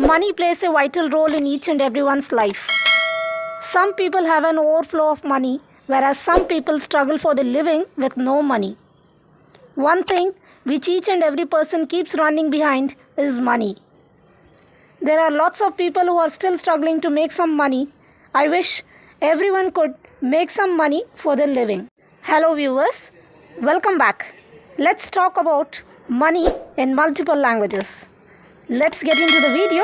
Money plays a vital role in each and everyone's life. Some people have an overflow of money, whereas some people struggle for the living with no money. One thing which each and every person keeps running behind is money. There are lots of people who are still struggling to make some money. I wish everyone could make some money for their living. Hello viewers, welcome back. Let's talk about money in multiple languages. Let's get into the video,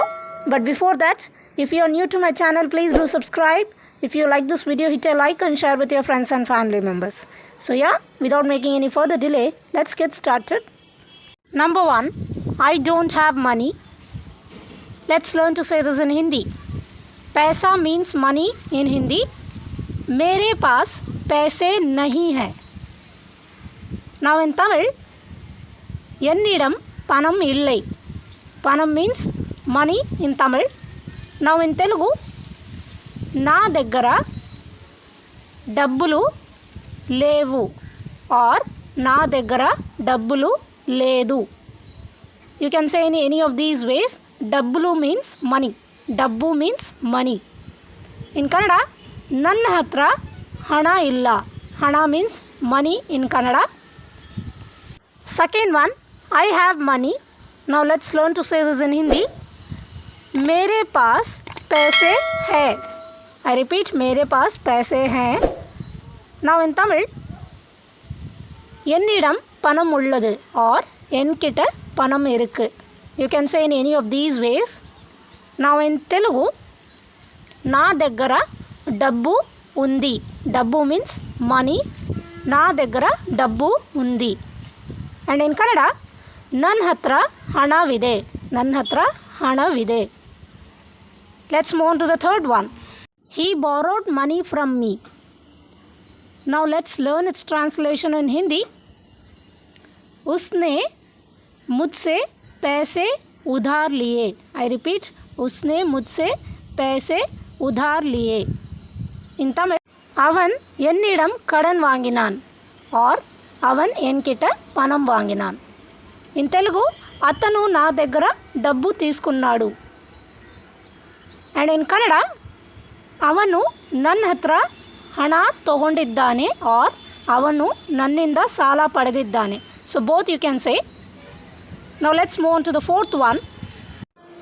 but before that, if you are new to my channel, please do subscribe. If you like this video, hit a like and share with your friends and family members. So yeah, without making any further delay, let's get started. Number 1, I don't have money. Let's learn to say this in Hindi. पैसा means money in Hindi. मेरे पास पैसे नहीं है. Now in Tamil, என்னிடம் பணம் இல்லை. Panam means money in Tamil. Now in Telugu, నా దగ్గర డబ్బులు లేవు or నా దగ్గర డబ్బులు లేదు. You can say in any of these ways. డబ్బులు means money. ಡಬ್ಬು means money. In Kannada, ನನ್ನ ಹತ್ರ ಹಣ ಇಲ್ಲ. ಹಣ means money in Kannada. Second one, I have money. Now let's learn to say this in Hindi. मेरे पास पैसे है. I repeat, मेरे पास पैसे हैं. Now in Tamil, என்னிடம் பணம் உள்ளது or என்கிட்ட பணம் இருக்கு. You can say in any of these ways. Now in Telugu, నా దగ్గర డబ్బు ఉంది. డబ్బు means money. నా దగ్గర డబ్బు ఉంది. And in Kannada, ನನ್ನ ಹತ್ರ ಹಣವಿದೆ. ನನ್ನ ಹತ್ರ ಹಣವಿದೆ. Let's move on to the third one. He borrowed money from me. Now let's learn its translation in Hindi. उसने मुझसे पैसे उधार लिए. I repeat, उसने मुझसे पैसे उधार लिए. In Tamil, அவன் என்னிடம் கடன் வாங்கினான் or அவன் என்கிட்ட பணம் வாங்கினான். In Telugu, అతను నా దగ్గర డబ్బు తీసుకున్నాడు. అండ్ ఇన్ కన్నడ, ಅವನು ನನ್ನ ಹತ್ರ ಹಣ ತಗೊಂಡಿದ್ದಾನೆ ಆರ್ ಅವನು ನನ್ನಿಂದ ಸಾಲ ಪಡೆದಿದ್ದಾನೆ. So both you can say. Now let's move on to the fourth one.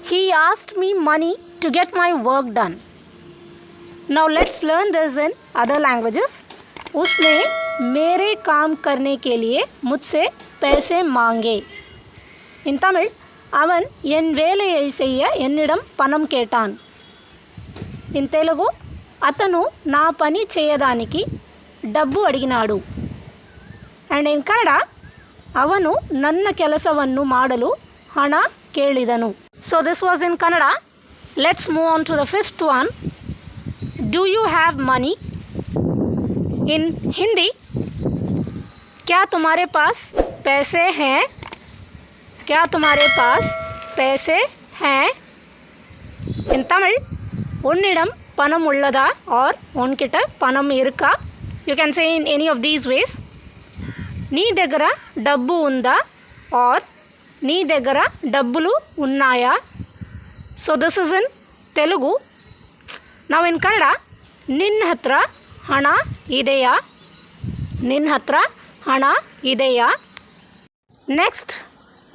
He asked me money to get my work done. Now let's learn this in other languages. उसने मेरे काम करने के लिए मुझसे पैसे मांगे. In Tamil, அவன் என் வேலையை செய்ய என்னிடம் பணம் கேட்டான். In Telugu, అతను నా పని చేయడానికి డబ్బు అడిగినాడు. అండ్ ఇన్ కన్నడ, ಅವನು ನನ್ನ ಕೆಲಸವನ್ನು ಮಾಡಲು ಹಣ ಕೇಳಿದನು. So this was in Kannada. Let's move on to the fifth one. Do you have money? In Hindi, क्या तुम्हारे पास पैसे हैं? क्या तुम्हारे पास पैसे हैं? In Tamil, உன்னிடம் பணம் உள்ளதா or உன்கிட்ட பணம் இருக்கா? You can say in any of these ways. నీ దగ్గర డబ్బు ఉందా or నీ దగ్గర డబ్బులు ఉన్నాయా? So this is in Telugu. Now in Kannada, ನಿನ್ನ ಹತ್ರ ಹಣ ಇದೆಯಾ? ನಿನ್ನ ಹತ್ರ ಹಣ ಇದೆಯಾ? Next,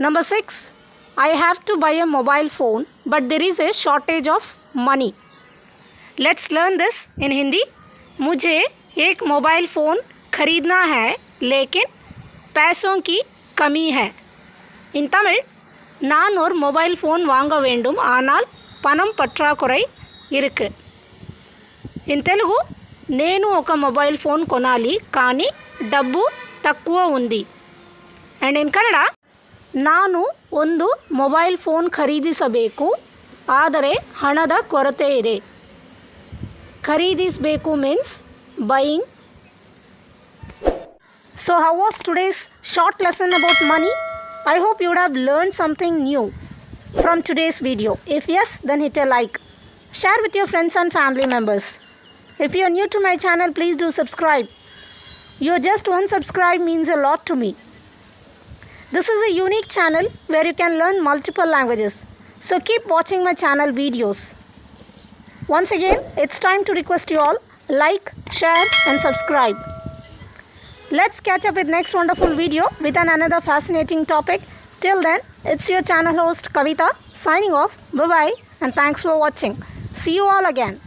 number 6. I have to buy a mobile phone, but there is a shortage of money. Let's learn this in Hindi. मुझे एक मोबाइल फ़ोन खरीदना है, लेकिन पैसों की कमी है. In Tamil, நான் ஒரு மொபைல் ஃபோன் வாங்க வேண்டும், ஆனால் பணம் பற்றாக்குறை இருக்கு. In Telugu, నేను ఒక మొబైల్ ఫోన్ కొనాలి, కానీ డబ్బు తక్కువ ఉంది. అండ్ ఇన్ కన్నడ, ನಾನು ಒಂದು ಮೊಬೈಲ್ ಫೋನ್ ಖರೀದಿಸಬೇಕು, ಆದರೆ ಹಣದ ಕೊರತೆ ಇದೆ. ಖರೀದಿಸಬೇಕು means buying. So how was today's short lesson about money? I hope you would have learned something new from today's video. If yes, then hit a like. Share with your friends and family members. If you are new to my channel, please do subscribe. Your just one subscribe means a lot to me. This is a unique channel where you can learn multiple languages. So keep watching my channel videos. Once again, it's time to request you all like, share and subscribe. Let's catch up with next wonderful video with another fascinating topic. Till then, it's your channel host Kavita signing off. Bye bye and thanks for watching. See you all again.